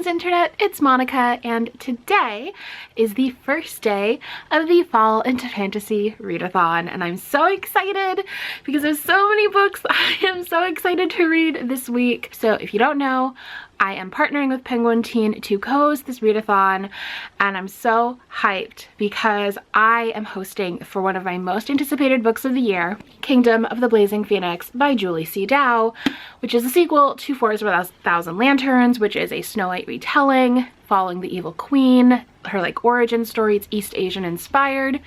Greetings internet, it's Monica, and today is the first day of the Fall into Fantasy readathon, and I'm so excited because there's so many books I am so excited to read this week. So if you don't know, I am partnering with Penguin Teen to co-host this readathon, and I'm so hyped because I am hosting for one of my most anticipated books of the year, Kingdom of the Blazing Phoenix by Julie C. Dow, which is a sequel to Forest of a Thousand Lanterns, which is a Snow White retelling following the evil queen, her like origin story. It's East Asian inspired.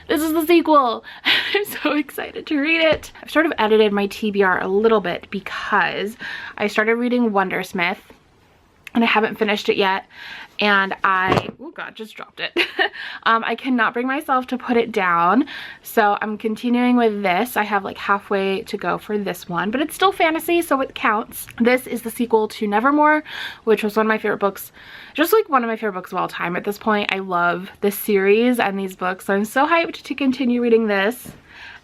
This is the sequel. I'm so excited to read it. I've sort of edited my TBR a little bit because I started reading Wondersmith and I haven't finished it yet, and oh god, just dropped it. I cannot bring myself to put it down, so I'm continuing with this. I have like halfway to go for this one, but it's still fantasy, so it counts. This is the sequel to Nevermore, which was one of my favorite books, just like one of my favorite books of all time at this point. I love this series and these books, so I'm so hyped to continue reading this.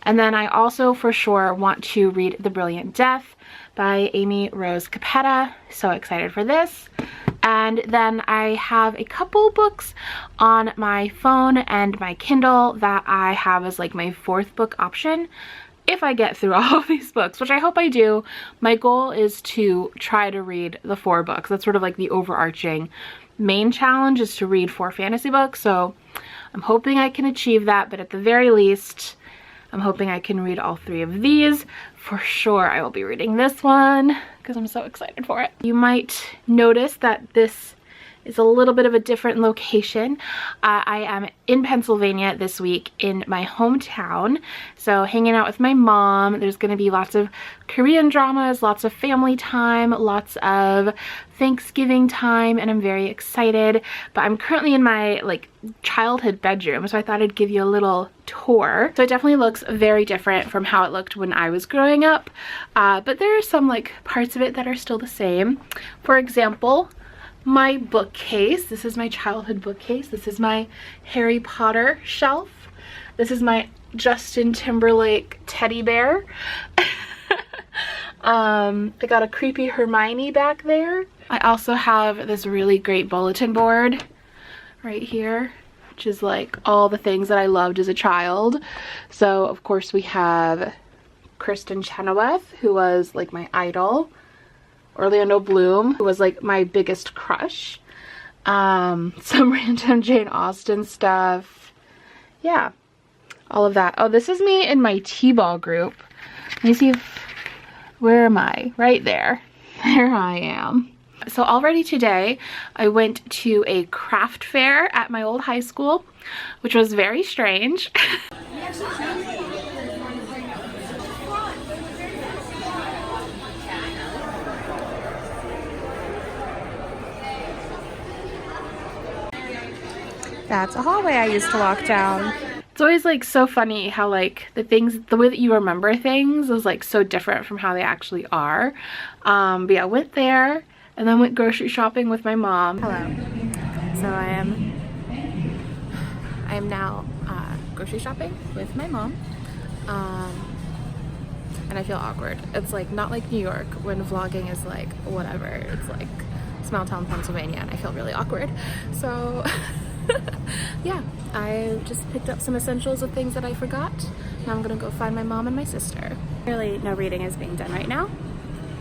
And then I also for sure want to read The Brilliant Death by Amy Rose Capetta. So excited for this. And then I have a couple books on my phone and my Kindle that I have as like my fourth book option if I get through all of these books, which I hope I do. My goal is to try to read the 4 books. That's sort of like the overarching main challenge, is to read 4 fantasy books. So I'm hoping I can achieve that, but at the very least, I'm hoping I can read all 3 of these. For sure I will be reading this one because I'm so excited for it. You might notice that this is a little bit of a different location. I am in Pennsylvania this week in my hometown, so hanging out with my mom. There's going to be lots of Korean dramas, lots of family time, lots of Thanksgiving time, and I'm very excited. But I'm currently in my like childhood bedroom, so I thought I'd give you a little tour. So it definitely looks very different from how it looked when I was growing up, but there are some like parts of it that are still the same. For example, my bookcase. This is my childhood bookcase. This is my Harry Potter shelf. This is my Justin Timberlake teddy bear. I got a creepy Hermione back there. I also have this really great bulletin board right here, which is like all the things that I loved as a child. So of course we have Kristen Chenoweth, who was like my idol. Orlando Bloom, who was like my biggest crush. Some random Jane Austen stuff. Yeah, all of that. Oh, this is me in my T-ball group. Let me see if, where am I? Right there. There I am. So already today, I went to a craft fair at my old high school, which was very strange. That's a hallway I used to walk down. It's always like so funny how like the way that you remember things is like so different from how they actually are. But yeah, I went there and then went grocery shopping with my mom. Hello. So I am now grocery shopping with my mom. And I feel awkward. It's like not like New York when vlogging is like whatever. It's like small town Pennsylvania and I feel really awkward. So yeah, I just picked up some essentials of things that I forgot. Now I'm gonna go find my mom and my sister. Really no reading is being done right now,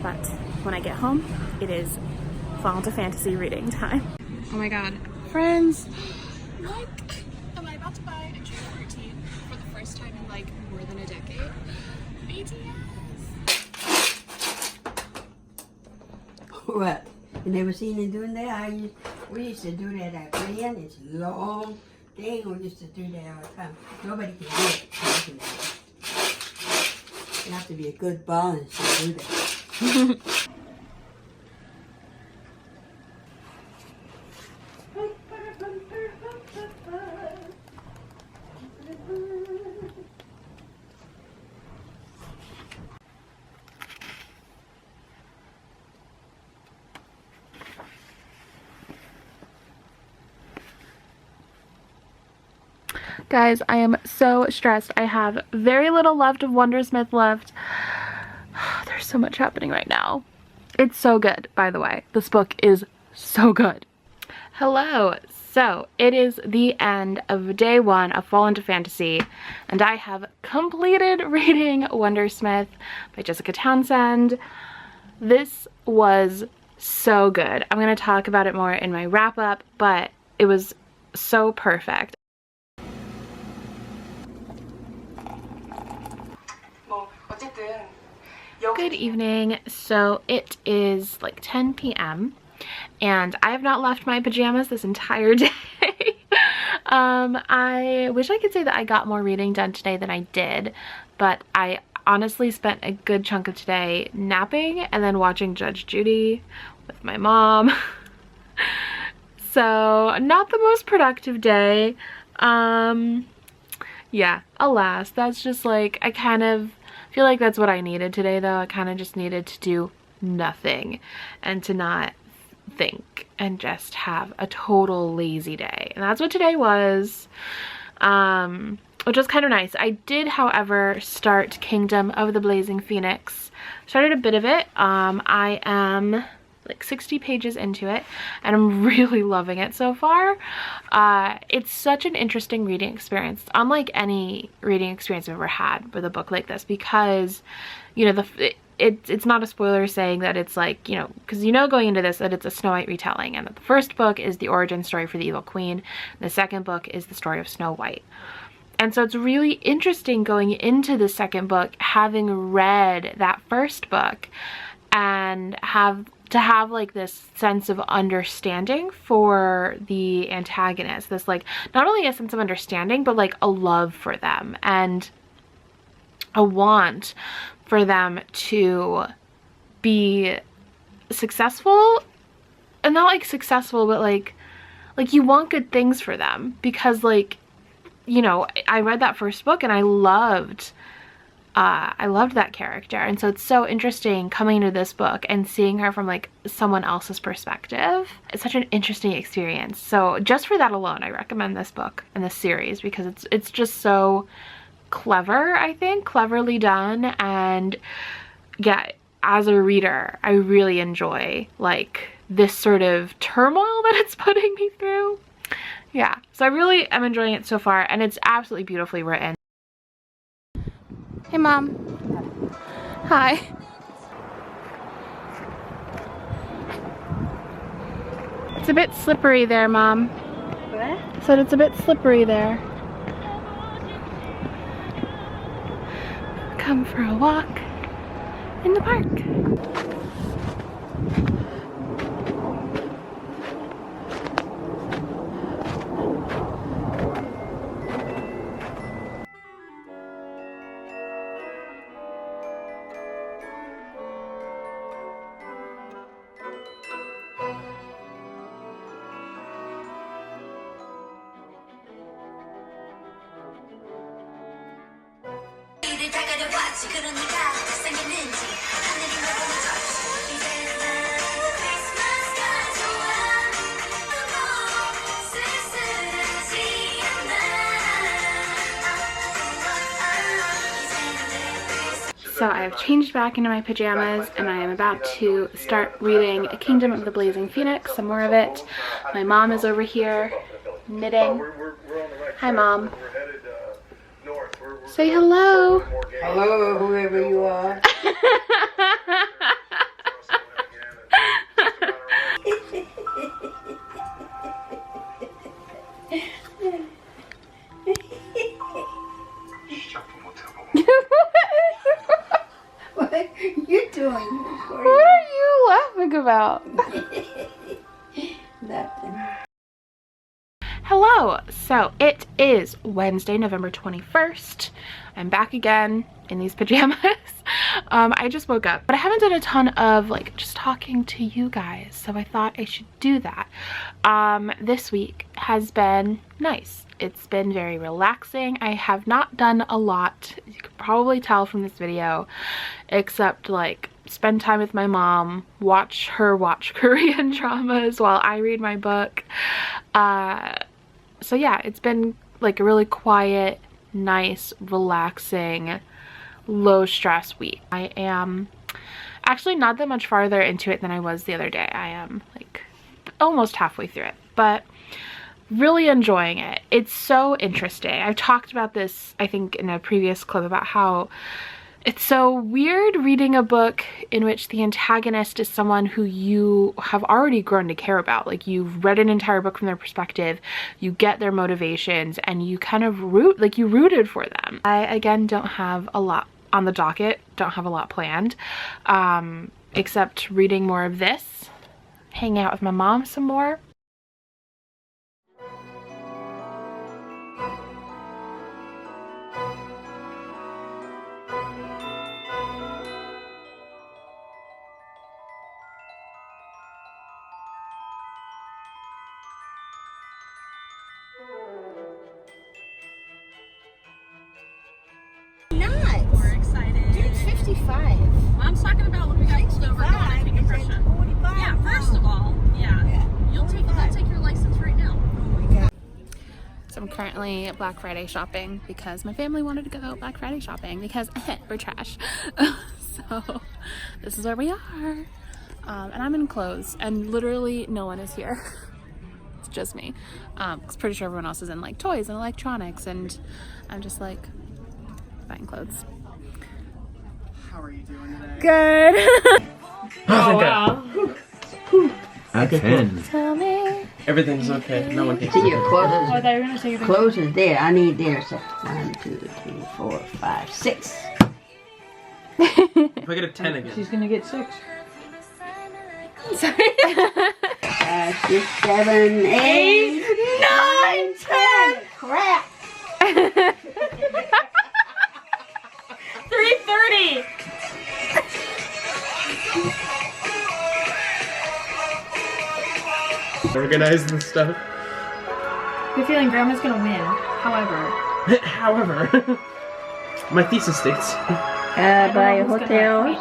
but when I get home, it is Fall into Fantasy reading time. Oh my god. Friends! What? Am I about to buy a June 14 for the first time in like more than a decade? BTS! What? You never seen them doing that? We used to do that at Korean. It's a long thing. We used to do that all the time. Nobody can do it. You have to be a good balance to do that. Guys, I am so stressed. I have very little left of Wondersmith left. There's so much happening right now. It's so good, by the way. This book is so good. Hello, so it is the end of day 1 of Fall into Fantasy, and I have completed reading Wondersmith by Jessica Townsend. This was so good. I'm going to talk about it more in my wrap up, but it was so perfect. Good evening. So it is like 10 p.m. and I have not left my pajamas this entire day. I wish I could say that I got more reading done today than I did, but I honestly spent a good chunk of today napping and then watching Judge Judy with my mom. So not the most productive day. Yeah, alas, that's just like, I kind of feel like that's what I needed today though. I kind of just needed to do nothing and to not think and just have a total lazy day, and that's what today was, which was kind of nice. I did, however, start Kingdom of the Blazing Phoenix. Started a bit of it. I am like 60 pages into it and I'm really loving it so far. It's such an interesting reading experience. It's unlike any reading experience I've ever had with a book like this, because you know, it's not a spoiler saying that it's like, you know, because you know going into this that it's a Snow White retelling, and that the first book is the origin story for the Evil Queen, and the second book is the story of Snow White. And so it's really interesting going into the second book, having read that first book, and have like this sense of understanding for the antagonist. This, like, not only a sense of understanding, but like a love for them and a want for them to be successful, and not like successful, but like you want good things for them, because, like, you know, I read that first book and I loved that character, and so it's so interesting coming into this book and seeing her from like someone else's perspective. It's such an interesting experience. So just for that alone, I recommend this book and this series, because it's just so clever, I think, cleverly done. And yeah, as a reader, I really enjoy like this sort of turmoil that it's putting me through. Yeah, so I really am enjoying it so far, and it's absolutely beautifully written. Hey, Mom. Hi. It's a bit slippery there, Mom. What? I said it's a bit slippery there. Come for a walk in the park. So I have changed back into my pajamas and I am about to start reading Kingdom of the Blazing Phoenix, some more of it. My mom is over here knitting. Hi, Mom. Say hello. Hello, whoever you are. What are you doing? What are you laughing about? Nothing. Hello, so it is Wednesday, November 21st. I'm back again in these pajamas. I just woke up, but I haven't done a ton of like just talking to you guys, so I thought I should do that. This week has been nice. It's been very relaxing. I have not done a lot, as you can probably tell from this video, except like spend time with my mom, watch her watch Korean dramas while I read my book. So yeah, it's been like a really quiet, nice, relaxing, low stress week. I am actually not that much farther into it than I was the other day. I am like almost halfway through it, but really enjoying it. It's so interesting. I've talked about this, I think, in a previous clip about how it's so weird reading a book in which the antagonist is someone who you have already grown to care about. Like, you've read an entire book from their perspective, you get their motivations, and you kind of you rooted for them. I, again, don't have a lot on the docket, don't have a lot planned, except reading more of this, hanging out with my mom some more. We're excited. Dude, it's 55. Mom's talking about when we got pulled over going to take impression. 45. Yeah, first of all, yeah. You'll take your license right now. So I'm currently Black Friday shopping because my family wanted to go Black Friday shopping because we're trash. So this is where we are. And I'm in clothes and literally no one is here. It's just me. I'm pretty sure everyone else is in like toys and electronics, and I'm just like buying clothes. How are you doing today? Good. Oh, wow. A 10. Tell me. Everything's okay. No one hates See, you. your clothes, Oh, I thought you were gonna say your clothes is there. I need there. So 1, 2, 3, 4, 5, 6. If I get a 10 again. She's gonna get 6. Sorry. 5, 6, 7, 8, 9, 10. Crap. 3:30. Organize the stuff. Good feeling Grandma's gonna win. However, However, my thesis states. Buy a hotel.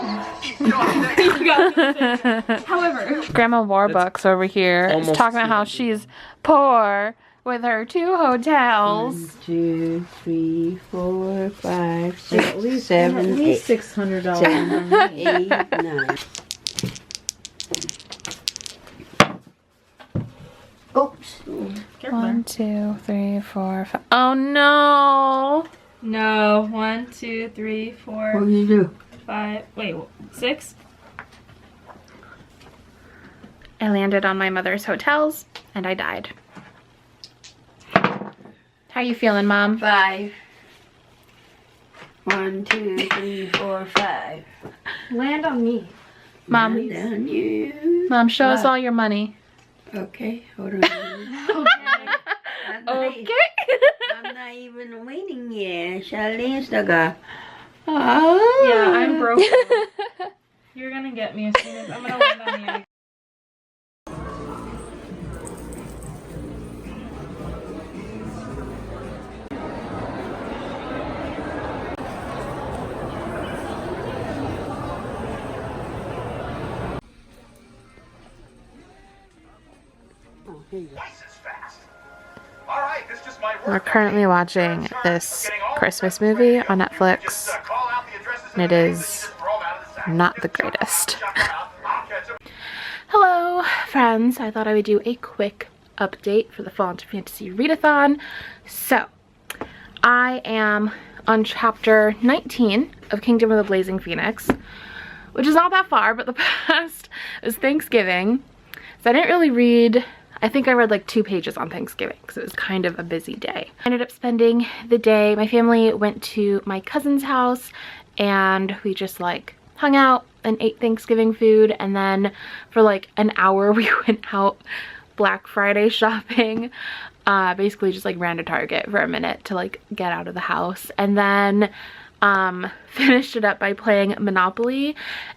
however, Grandma Warbucks over here is almost talking about how 200. she's poor with her 2 hotels. 1, 2, 3, 4, 5, 6, at least 7, 8, $600. 7, 8, 9. Oops. 1, 2, 3, 4, 5. Oh no! No, 1, 2, 3, 4, What do you do? 5. Wait, 6. I landed on my mother's hotels and I died. How you feeling, Mom? 5. 1, 2, 3, 4, 5. Land on me. Mom, Down you. Mom, show us What? all your money. Okay, hold on. Okay. I'm not even waiting yet. Charlene still got. Oh. Yeah, I'm broke. You're gonna get me as soon as I'm gonna land on you. We're currently watching this Christmas movie on Netflix, and it is not the greatest. Hello, friends. I thought I would do a quick update for the Fall into Fantasy Readathon. So, I am on chapter 19 of Kingdom of the Blazing Phoenix, which is not that far, but the past is Thanksgiving, so I didn't really read. I think I read like 2 pages on Thanksgiving because it was kind of a busy day. I ended up spending the day, my family went to my cousin's house and we just like hung out and ate Thanksgiving food, and then for like an hour we went out Black Friday shopping. Basically just like ran to Target for a minute to like get out of the house, and then finished it up by playing Monopoly,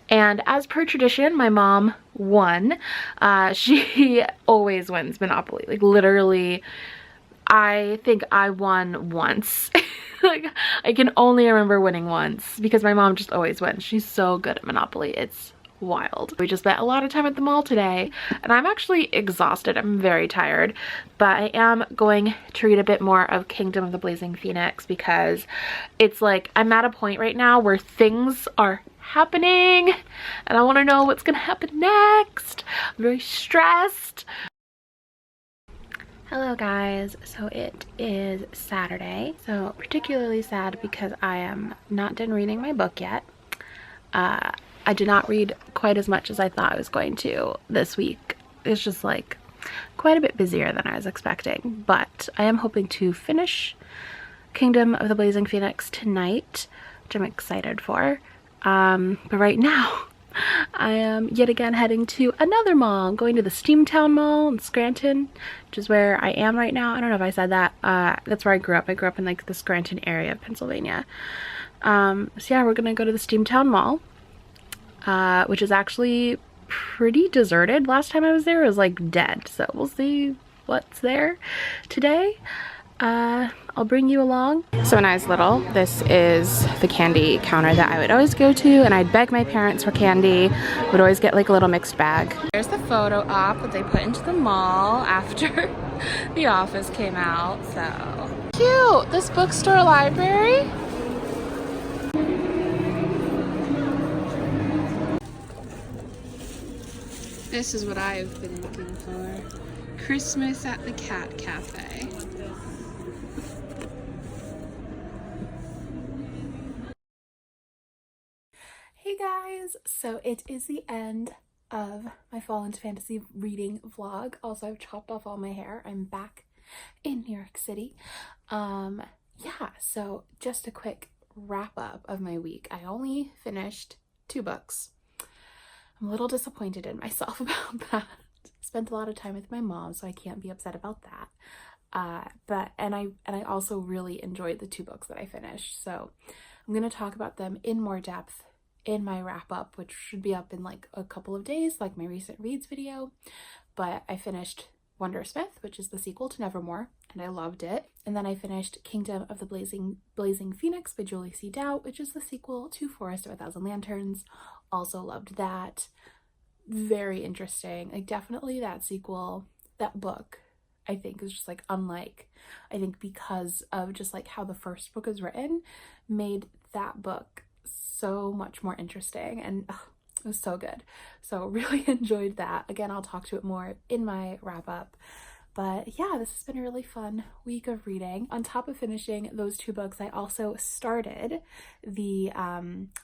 and as per tradition my mom won. She always wins Monopoly, like literally I think I won once. Like I can only remember winning once because my mom just always wins. She's so good at Monopoly, it's wild. We just spent a lot of time at the mall today and I'm actually exhausted. I'm very tired, but I am going to read a bit more of Kingdom of the Blazing Phoenix because it's like I'm at a point right now where things are happening and I want to know what's gonna happen next. I'm very stressed. Hello guys, so it is Saturday, so particularly sad because I am not done reading my book yet. I did not read quite as much as I thought I was going to this week. It's just like quite a bit busier than I was expecting, but I am hoping to finish Kingdom of the Blazing Phoenix tonight, which I'm excited for. But right now I am yet again heading to another mall. I'm going to the Steamtown Mall in Scranton, which is where I am right now. I don't know if I said that. That's where I grew up. I grew up in like the Scranton area of Pennsylvania. So yeah, we're gonna go to the Steamtown Mall, which is actually pretty deserted. Last time I was there, it was like dead. So we'll see what's there today. I'll bring you along. So when I was little, this is the candy counter that I would always go to, and I'd beg my parents for candy. Would always get like a little mixed bag. There's the photo op that they put into the mall after The Office came out. So cute! This bookstore library. This is what I've been looking for. Christmas at the Cat Cafe. Hey guys, so it is the end of my Fall into Fantasy reading vlog. Also, I've chopped off all my hair. I'm back in New York City. Yeah, so just a quick wrap up of my week. I only finished 2 books. I'm a little disappointed in myself about that. Spent a lot of time with my mom, so I can't be upset about that. And I also really enjoyed the 2 books that I finished. So I'm going to talk about them in more depth in my wrap up, which should be up in like a couple of days, like my recent reads video. But I finished Wondersmith, which is the sequel to Nevermore, and I loved it. And then I finished Kingdom of the Blazing Phoenix by Julie C. Doubt, which is the sequel to Forest of a Thousand Lanterns. Also loved that. Very interesting. Like definitely that sequel, that book, I think is just like unlike, I think because of just like how the first book is written, made that book so much more interesting, and it was so good. So really enjoyed that. Again, I'll talk to it more in my wrap up. But yeah, this has been a really fun week of reading. On top of finishing those 2 books, I also started the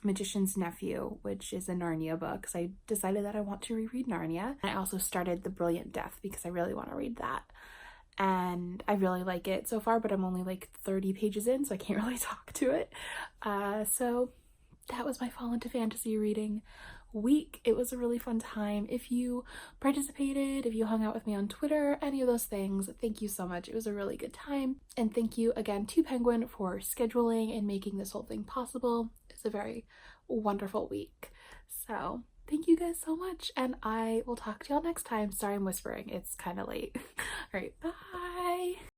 Magician's Nephew, which is a Narnia book, because I decided that I want to reread Narnia. And I also started The Brilliant Death because I really want to read that. And I really like it so far, but I'm only like 30 pages in, so I can't really talk to it. So that was my Fall into Fantasy reading week. It was a really fun time. If you participated, if you hung out with me on Twitter, any of those things, thank you so much. It was a really good time. And thank you again to Penguin for scheduling and making this whole thing possible. It's a very wonderful week. So thank you guys so much, and I will talk to y'all next time. Sorry I'm whispering, it's kind of late. All right, bye.